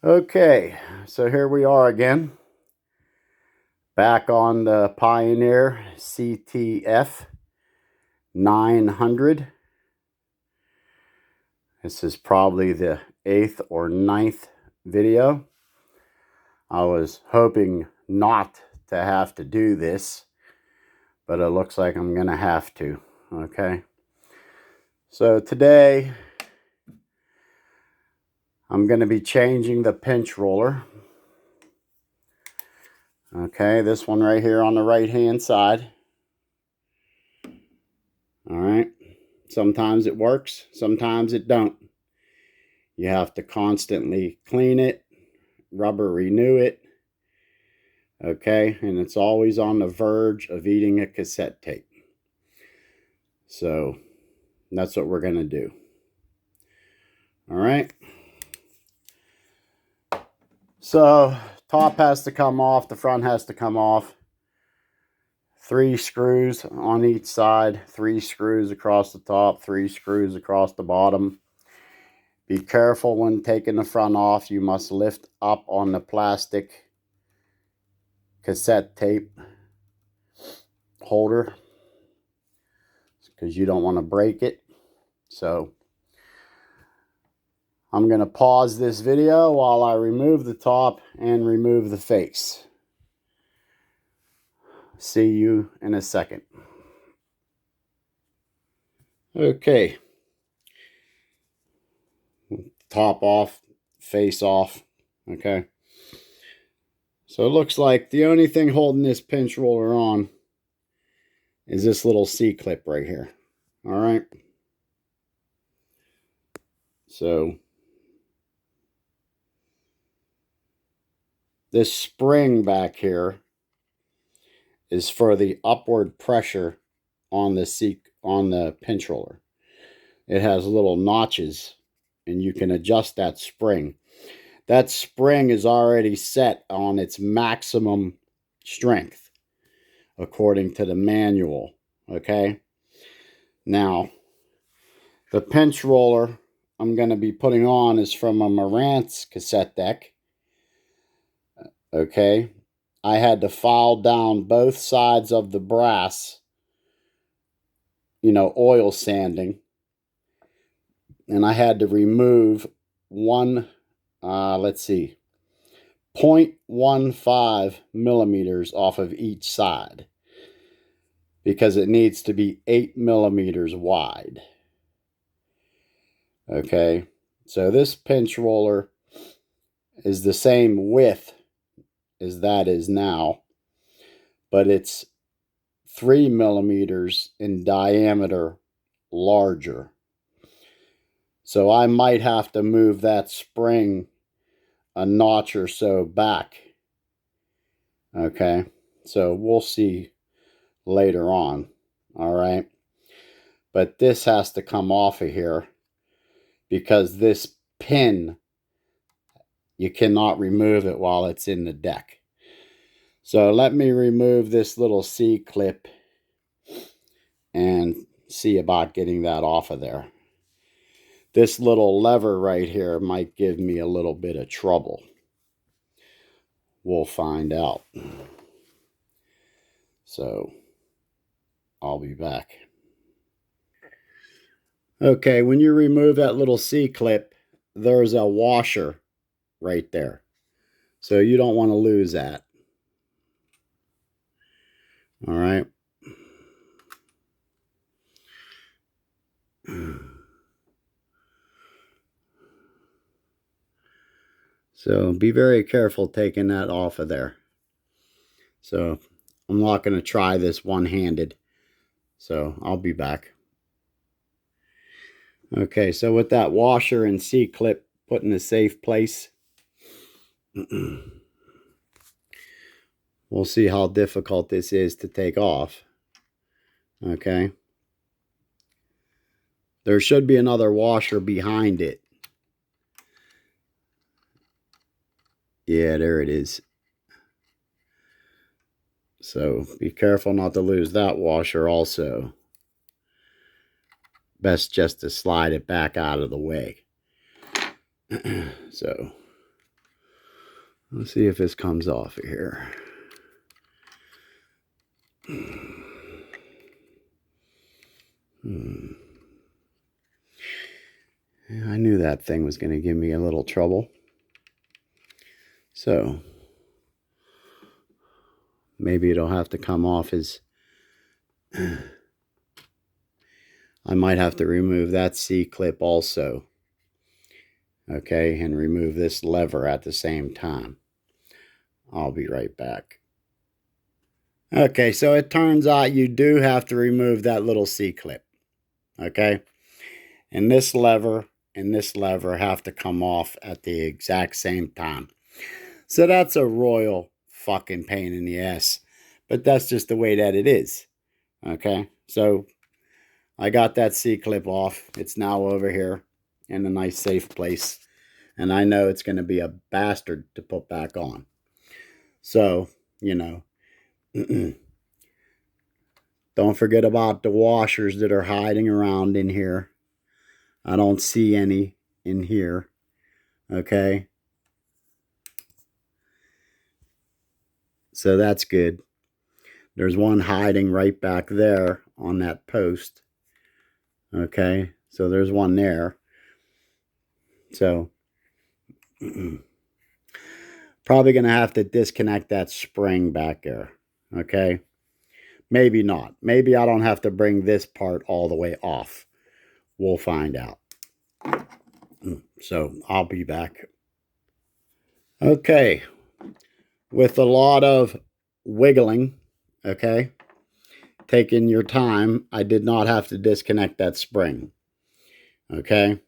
Okay, so here we are again, back on the Pioneer CT-F900. This is probably the 8th or ninth video. I was hoping not to have to do this, but it looks like I'm gonna have to, okay? So today, I'm gonna be changing the pinch roller. Okay, this one right here on the right-hand side. All right, sometimes it works, sometimes it don't. You have to constantly clean it, rubber renew it, okay? And it's always on the verge of eating a cassette tape. So that's what we're gonna do. All right. So top has to come off, the front has to come off. 3 screws on each side, 3 screws across the top, 3 screws across the bottom. Be careful when taking the front off. You must lift up on the plastic cassette tape holder because you don't want to break it. So I'm going to pause this video while I remove the top and remove the face. See you in a second. Okay. Top off, face off. Okay. So it looks like the only thing holding this pinch roller on is this little C-clip right here. All right. So this spring back here is for the upward pressure on the pinch roller. It has little notches and you can adjust that spring. That spring is already set on its maximum strength according to the manual, okay? Now, the pinch roller I'm going to be putting on is from a Marantz cassette deck, okay? I had to file down both sides of the brass, oil sanding, and I had to remove one, 0.15 millimeters off of each side because it needs to be 8 millimeters wide. Okay, so this pinch roller is the same width as that is now, but it's 3 millimeters in diameter larger. So I might have to move that spring a notch or so back. Okay, so we'll see later on. All right, but this has to come off of here because this pin, you cannot remove it while it's in the deck. So let me remove this little C-clip and see about getting that off of there. This little lever right here might give me a little bit of trouble. We'll find out. So I'll be back. Okay, when you remove that little C-clip, there's a washer right there. So you don't want to lose that. All right. So be very careful taking that off of there. So I'm not going to try this one-handed. So I'll be back. Okay, so with that washer and C-clip put in a safe place, we'll see how difficult this is to take off. Okay. There should be another washer behind it. Yeah, there it is. So be careful not to lose that washer also. Best just to slide it back out of the way. So Let's see if this comes off of here. I knew that thing was going to give me a little trouble. So maybe it'll have to come off as... I might have to remove that C-clip also. Okay, and remove this lever at the same time. I'll be right back. Okay, so it turns out you do have to remove that little C-clip. Okay, and this lever have to come off at the exact same time. So that's a royal fucking pain in the ass. But that's just the way that it is. Okay, so I got that C-clip off. It's now over here in a nice safe place. And I know it's going to be a bastard to put back on. So, you know, don't forget about the washers that are hiding around in here. I don't see any in here. Okay. So that's good. There's one hiding right back there on that post. Okay. So there's one there. So probably going to have to disconnect that spring back there. Okay. Maybe not. Maybe I don't have to bring this part all the way off. We'll find out. So I'll be back. Okay. With a lot of wiggling, okay, taking your time, I did not have to disconnect that spring. Okay.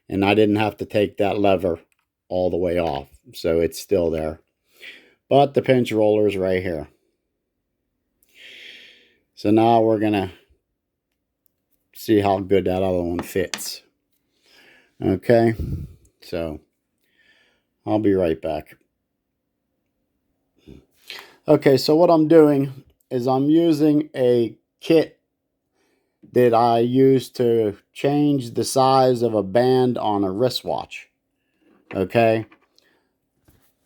And I didn't have to take that lever all the way off. So it's still there. But the pinch roller is right here. So now we're going to see how good that other one fits. Okay. So I'll be right back. Okay, so what I'm doing is I'm using a kit that I use to change the size of a band on a wristwatch. Okay.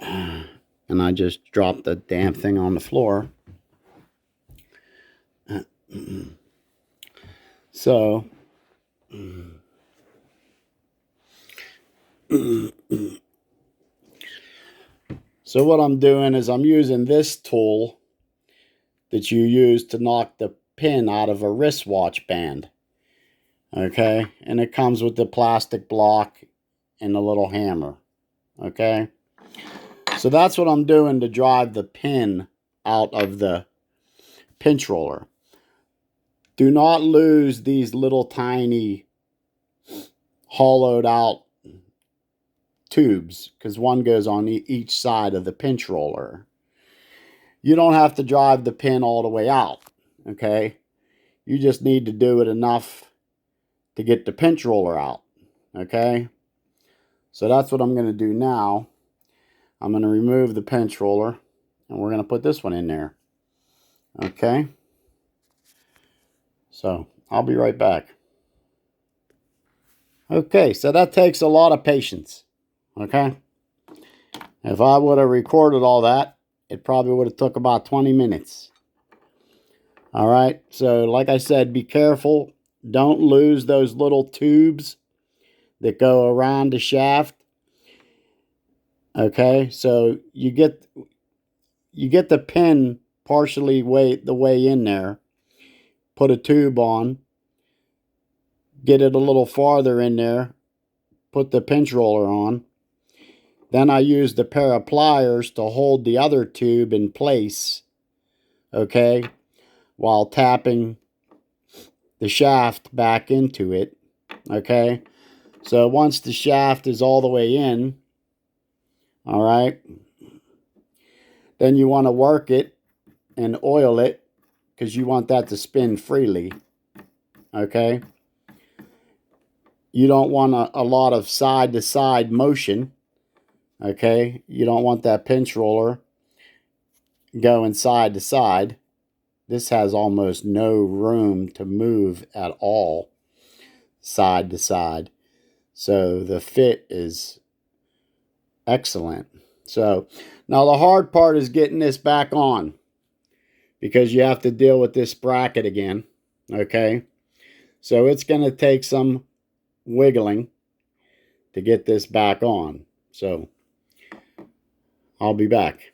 And I just dropped the damn thing on the floor. So so what I'm doing is I'm using this tool that you use to knock the pin out of a wristwatch band. Okay, and it comes with the plastic block and a little hammer. Okay, so that's what I'm doing to drive the pin out of the pinch roller. Do not lose these little tiny hollowed out tubes, because one goes on each side of the pinch roller. You don't have to drive the pin all the way out. Okay, you just need to do it enough to get the pinch roller out. Okay, so that's what I'm going to do now. I'm going to remove the pinch roller and we're going to put this one in there. Okay, so I'll be right back. Okay, so that takes a lot of patience. Okay, if I would have recorded all that, it probably would have took about 20 minutes. All right, so like I said, be careful. Don't lose those little tubes that go around the shaft. Okay, so you get the pin partially the way in there. Put a tube on. Get it a little farther in there. Put the pinch roller on. Then I used a pair of pliers to hold the other tube in place. Okay, while tapping the shaft back into it. Okay, so once the shaft is all the way in, all right, then you want to work it and oil it because you want that to spin freely. Okay, you don't want a lot of side to side motion. Okay, you don't want that pinch roller going side to side. This has almost no room to move at all side to side. So the fit is excellent. So now the hard part is getting this back on, because you have to deal with this bracket again. Okay, so it's going to take some wiggling to get this back on. So I'll be back.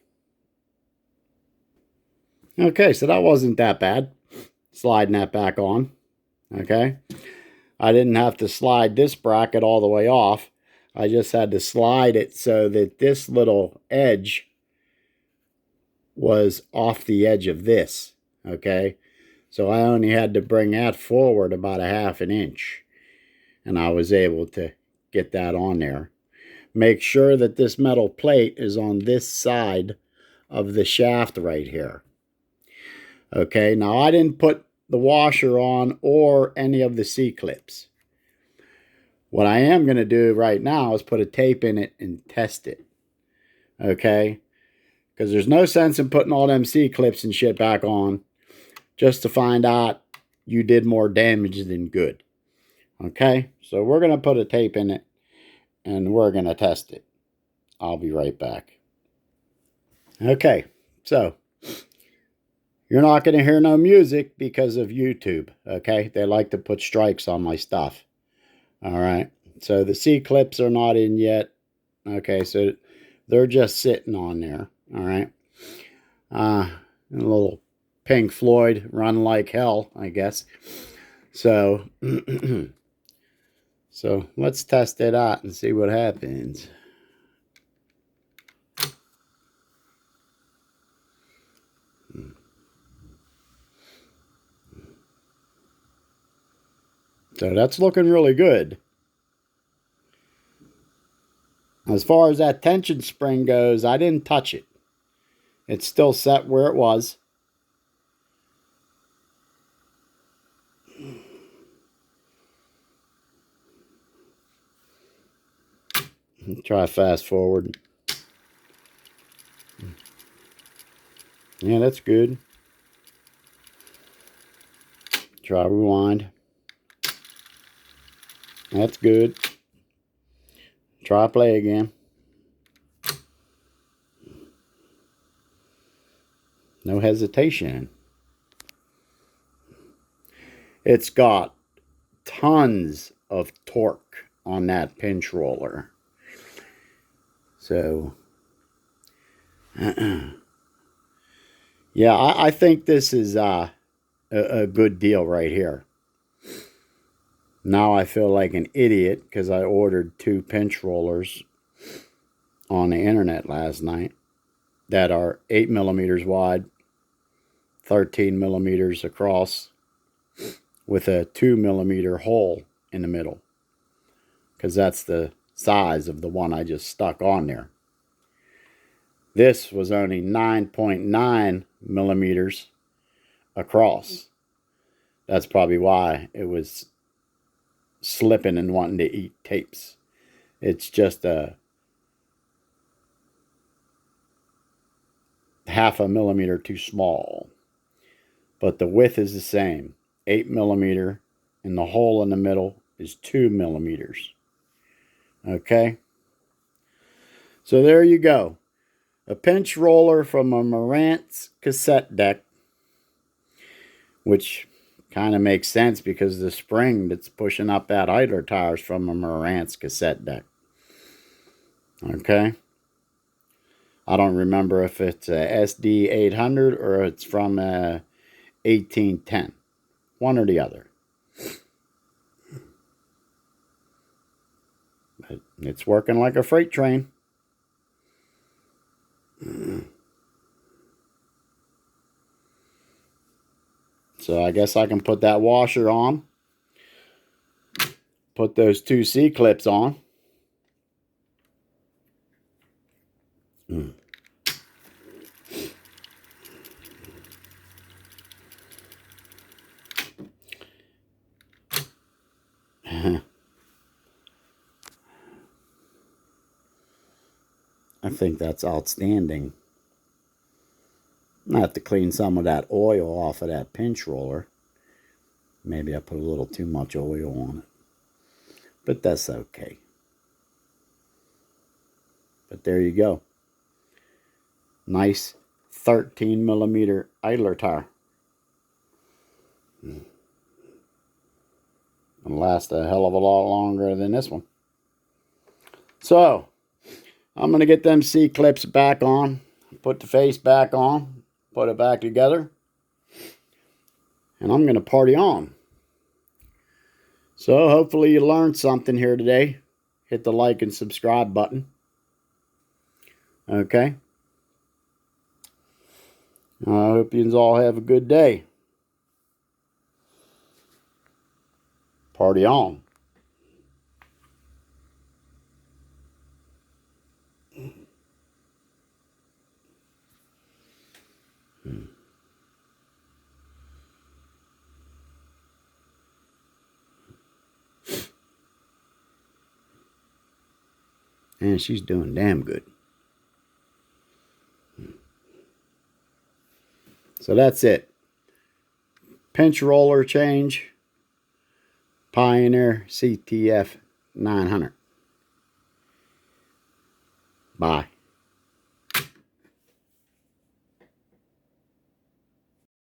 Okay, so that wasn't that bad, sliding that back on. Okay, I didn't have to slide this bracket all the way off. I just had to slide it so that this little edge was off the edge of this. Okay, so I only had to bring that forward about a half an inch, and I was able to get that on there. Make sure that this metal plate is on this side of the shaft right here. Okay, now I didn't put the washer on or any of the C-clips. What I am going to do right now is put a tape in it and test it. Okay, because there's no sense in putting all them C-clips and shit back on just to find out you did more damage than good. Okay, so we're going to put a tape in it and we're going to test it. I'll be right back. Okay, so you're not going to hear no music because of YouTube. Okay, they like to put strikes on my stuff. All right, so the C-clips are not in yet. Okay, so they're just sitting on there. All right, a little Pink Floyd, Run Like Hell, I guess. So, so let's test it out and see what happens. So that's looking really good. As far as that tension spring goes, I didn't touch it. It's still set where it was. Try fast forward. Yeah, that's good. Try rewind. That's good. Try play again. No hesitation. It's got tons of torque on that pinch roller. So, yeah, I think this is a good deal right here. Now I feel like an idiot because I ordered 2 pinch rollers on the internet last night that are 8 millimeters wide, 13 millimeters across, with a 2 millimeter hole in the middle, because that's the size of the one I just stuck on there. This was only 9.9 millimeters across. That's probably why it was slipping and wanting to eat tapes. It's just a half a millimeter too small, but the width is the same, 8 millimeter, and the hole in the middle is 2 millimeters. Okay, so there you go, a pinch roller from a Marantz cassette deck, which kind of makes sense because the spring that's pushing up that idler tire is from a Marantz cassette deck. Okay, I don't remember if it's a SD-800 or it's from a 1810. One or the other. But it's working like a freight train. So I guess I can put that washer on. Put those 2 C-clips on. I think that's outstanding. I have to clean some of that oil off of that pinch roller. Maybe I put a little too much oil on it, but that's okay. But there you go. Nice 13mm idler tire. It'll last a hell of a lot longer than this one. So, I'm going to get them C-clips back on, put the face back on, put it back together, and I'm going to party on. So, hopefully you learned something here today. Hit the like and subscribe button. Okay? I hope you all have a good day. Party on. And she's doing damn good. So that's it. Pinch roller change. Pioneer CT-F900. Bye.